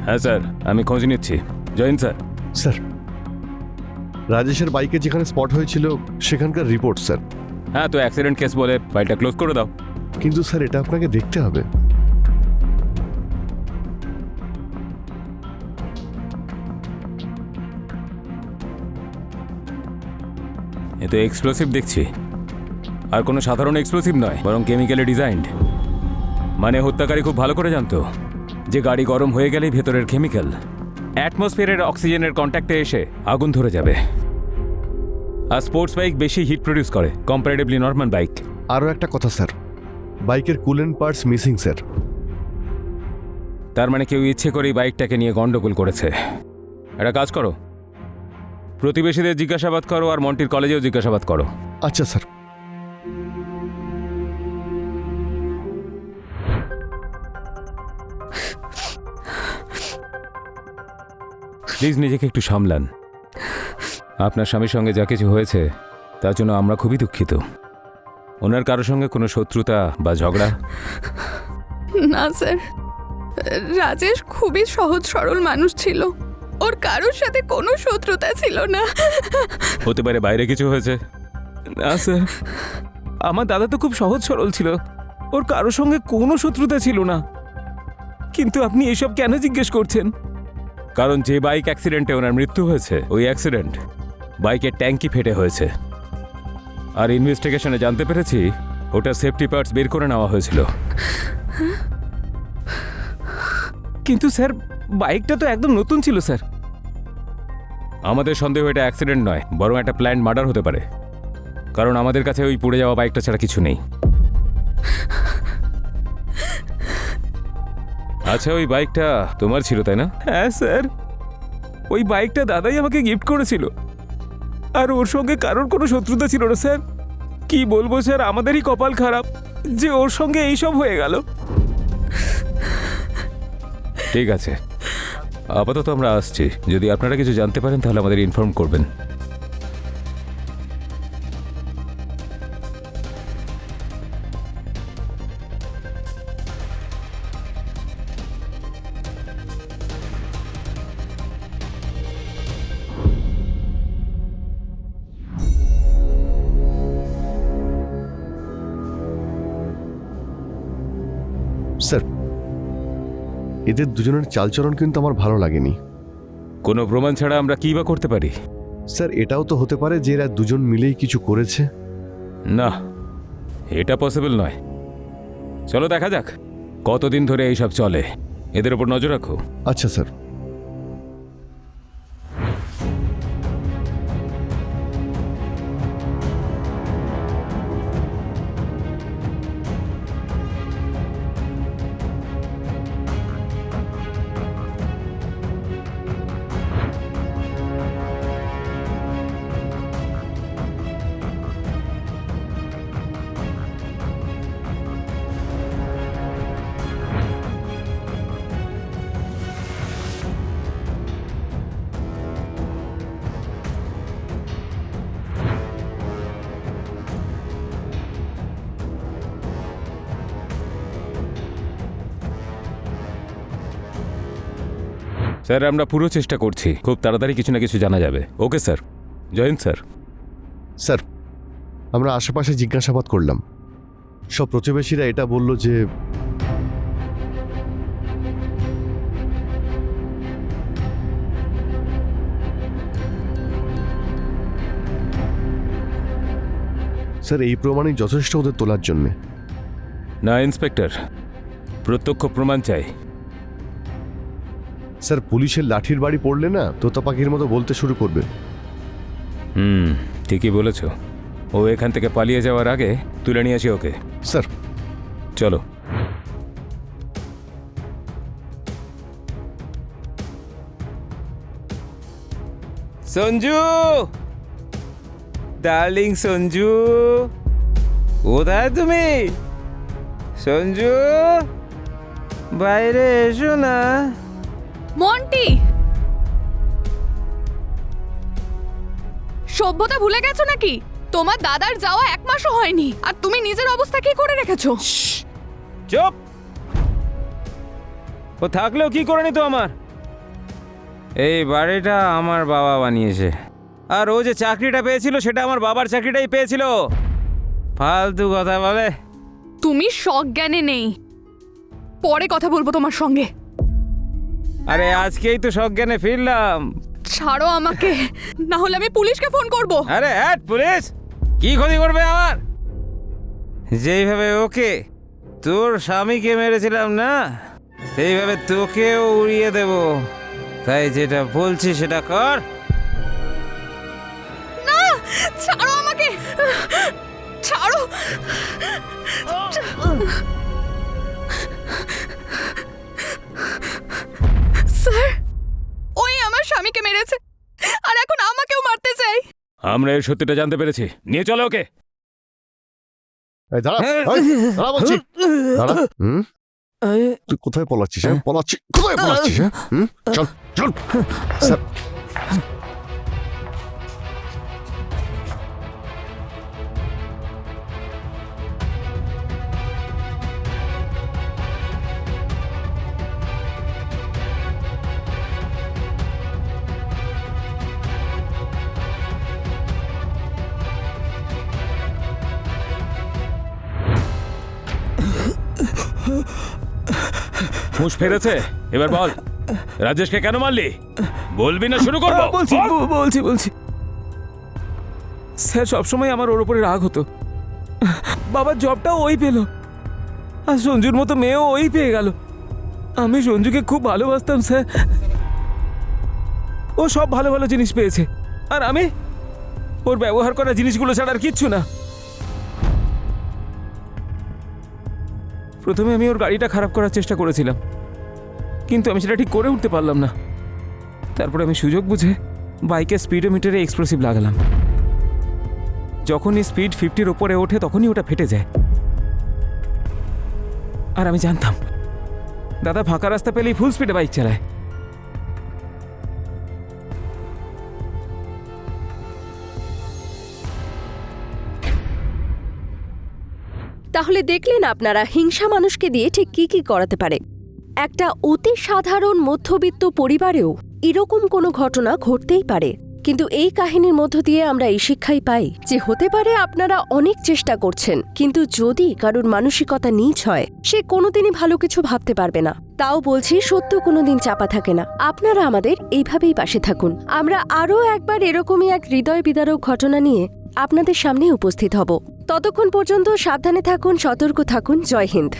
হ্যাঁ স্যার, আমি খোঁজ নিচ্ছি। Join sir. স্যার, রাজেশের বাইকে যেখানে স্পট হয়েছিল সেখানকার রিপোর্ট স্যার। হ্যাঁ, তো অ্যাক্সিডেন্ট কেস বলে ফাইলটা ক্লোজ করে দাও। কিন্তু স্যার এটা আপনাকে দেখতে হবে। এ তো এক্সপ্লোসিভ দেখছি, আর কোনো সাধারণ এক্সপ্লোসিভ নয়, বরং কেমিক্যালি ডিজাইনড। মানে হত্যাকারী খুব ভালো করে জানতো যে গাড়ি গরম হয়ে গেলেই ভেতরের কেমিক্যাল অ্যাটমসফিয়ারের অক্সিজেনের কন্ট্যাক্টে এসে আগুন ধরে যাবে। আর স্পোর্টস বাইক বেশি হিট প্রডিউস করে কম্পারেটিভলি নর্মাল বাইক। আরও একটা কথা স্যার, বাইকের কুলেন্ট পার্টস মিসিং স্যার। তার মানে কেউ ইচ্ছে করেই বাইকটাকে নিয়ে গন্ডগোল করেছে। একটা কাজ করো, প্রতিবেশীদের জিজ্ঞাসাবাদ করো আর মন্টির কলেজেও জিজ্ঞাসাবাদ করো। আচ্ছা স্যার। প্লিজ নিজেকে একটু সামলান। আপনার স্বামীর সঙ্গে যা কিছু হয়েছে তার জন্য আমরা খুবই দুঃখিত। ওনার কারোর সঙ্গে কোনো শত্রুতা বা ঝগড়া? না স্যার, রাজেশ খুবই সহজ সরল মানুষ ছিল, ওর কারোর সাথে কোনো শত্রুতা ছিল না। হতে পারে বাইরে কিছু হয়েছে। না স্যার, আমার দাদা তো খুব সহজ সরল ছিল, ওর কারোর সঙ্গে কোনো শত্রুতা ছিল না। কিন্তু আপনি এসব কেন জিজ্ঞেস করছেন? কারণ যে বাইক অ্যাক্সিডেন্টে ওনার মৃত্যু হয়েছে, ওই অ্যাক্সিডেন্ট বাইকের ট্যাঙ্কি ফেটে হয়েছে। আর ইনভেস্টিগেশনে জানতে পেরেছি ওটা সেফটি পার্টস বের করে নেওয়া হয়েছিল। কিন্তু স্যার, বাইকটা তো একদম নতুন ছিল স্যার। আমাদের সন্দেহ এটা অ্যাক্সিডেন্ট নয়, বরং একটা প্ল্যান্ড মার্ডার হতে পারে। কারণ আমাদের কাছে ওই পুড়ে যাওয়া বাইকটা ছাড়া কিছু নেই। আচ্ছা, ওই বাইকটা তোমার ছিল তাই না? হ্যাঁ স্যার, ওই বাইকটা দাদাই আমাকে গিফট করেছিল, আর ওর সঙ্গে কারোর কোনো শত্রুতা ছিল না স্যার। কি বলবো স্যার, আমাদেরই কপাল খারাপ যে ওর সঙ্গে এইসব হয়ে গেল। ঠিক আছে, আপাতত আমরা আসছি। যদি আপনারা কিছু জানতে পারেন তাহলে আমাদের ইনফর্ম করবেন। স্যার, এদের দুজনের চালচলন কিন্তু আমার ভালো লাগেনি। কোনো প্রমাণ ছাড়া আমরা কী বা করতে পারি? স্যার, এটাও তো হতে পারে যে এরা দুজন মিলেই কিছু করেছে। না, এটা পসিবল নয়। চলো দেখা যাক কতদিন ধরে এইসব চলে। এদের উপর নজর রাখো। আচ্ছা স্যার। স্যার, আমরা পুরো চেষ্টা করছি, খুব তাড়াতাড়ি কিছু না কিছু জানা যাবে। Okay sir. Join sir. Sir, আমরা আশেপাশে জিজ্ঞাসাবাদ করলাম, সব প্রতিবেশীরা এটা বলল যে স্যার এই প্রমাণই যথেষ্ট ওদের তোলার জন্যে। না ইন্সপেক্টর, প্রত্যক্ষ প্রমাণ চাই। স্যার, পুলিশের লাঠির বাড়ি পড়লে না তোতা পাখির মতো বলতে শুরু করবে। ঠিকই বলেছ। ও এখান থেকে পালিয়ে যাওয়ার আগে তুলে নিয়ে আসি ওকে। স্যার। চলো। সঞ্জু, ডার্লিং সঞ্জু, কোথায় তুমি? সঞ্জু, বাইরে এসো না। মন্টি, সভ্যতা ভুলে গেছো নাকি? তোমার দাদার যাওয়া 1 মাসও হয়নি, আর তুমি নিজের অবস্থা কি করে রেখেছো? চুপ! ও থাকলেও কি করে নিত আমার? এই বাড়িটা আমার বাবা বানিয়েছে, আর ও যে চাকরিটা পেয়েছিল সেটা আমার বাবার চাকরিটাই পেয়েছিল। ফালতু কথা বলে। তুমি সজ্ঞানে নেই, পরে কথা বলবো তোমার সঙ্গে। আরে আজকেই তো সজ্ঞানে ফিরলাম। ছাড়ো আমাকে, না হলে আমি পুলিশকে ফোন করব। আরে হ্যাট, পুলিশ কি ক্ষতি করবে আমার? যেইভাবে ওকে তোর স্বামীকে মেরেছিলাম না, সেইভাবে তোকেও উড়িয়ে দেব। তাই যেটা বলছি সেটা কর। না, ছাড়ো আমাকে, ছাড়ো। স্যার, ওই আমার স্বামীকে মেরেছে আর এখন আমাকেও মারতে চাই। আমরা এর সত্যিটা জানতে পেরেছি, নিয়ে চলো ওকে। এই দাঁড়া, দাঁড়া বলছি, দাঁড়া। তুই কোথায় পলাচ্ছিস? কোথায় পলাচ্ছিস? চল চল স্যার। হুঁশ ফেরেছে? এবার বল, রাজেশকে কেন মারলি? বলবি না শুরু করবো? বলছি। স্যার, সবসময় আমার ওর উপরে রাগ হতো। বাবার জবটাও ওই পেল, আর সঞ্জুর মতো মেয়েও ওই পেয়ে গেল। আমি সঞ্জুকে খুব ভালোবাসতাম স্যার। ও সব ভালো ভালো জিনিস পেয়েছে, আর আমি ওর ব্যবহার করা জিনিসগুলো ছাড়া আর কিচ্ছু না। প্রথমে আমি ওর গাড়িটা খারাপ করার চেষ্টা করেছিলাম, কিন্তু আমি সেটা ঠিক করে উঠতে পারলাম না। তারপরে আমি সুযোগ বুঝে বাইকের স্পিডোমিটারে এক্সপ্লোসিভ লাগালাম। যখনই স্পিড 50-র ওপরে ওঠে তখনই ওটা ফেটে যায়। আর আমি জানতাম দাদা ফাঁকা রাস্তা পেলেই ফুল স্পিডে বাইক চালায়। তাহলে দেখলেন আপনারা হিংসা মানুষকে দিয়ে ঠিক কি কি করাতে পারে। একটা অতি সাধারণ মধ্যবিত্ত পরিবারেও এরকম কোনো ঘটনা ঘটতেই পারে। কিন্তু এই কাহিনীর মধ্য দিয়ে আমরা এই শিক্ষাই পাই যে হতে পারে আপনারা অনেক চেষ্টা করছেন, কিন্তু যদি কারোর মানসিকতা নীচ হয় সে কোনোদিনই ভালো কিছু ভাবতে পারবে না। তাও বলছি, সত্য কোনোদিন চাপা থাকে না। আপনারা আমাদের এইভাবেই পাশে থাকুন। আমরা আরও একবার এরকমই এক হৃদয় বিদারক ঘটনা নিয়ে আপনাদের সামনে উপস্থিত হব। ততক্ষণ পর্যন্ত সাবধানে থাকুন, সতর্ক থাকুন। জয় হিন্দ।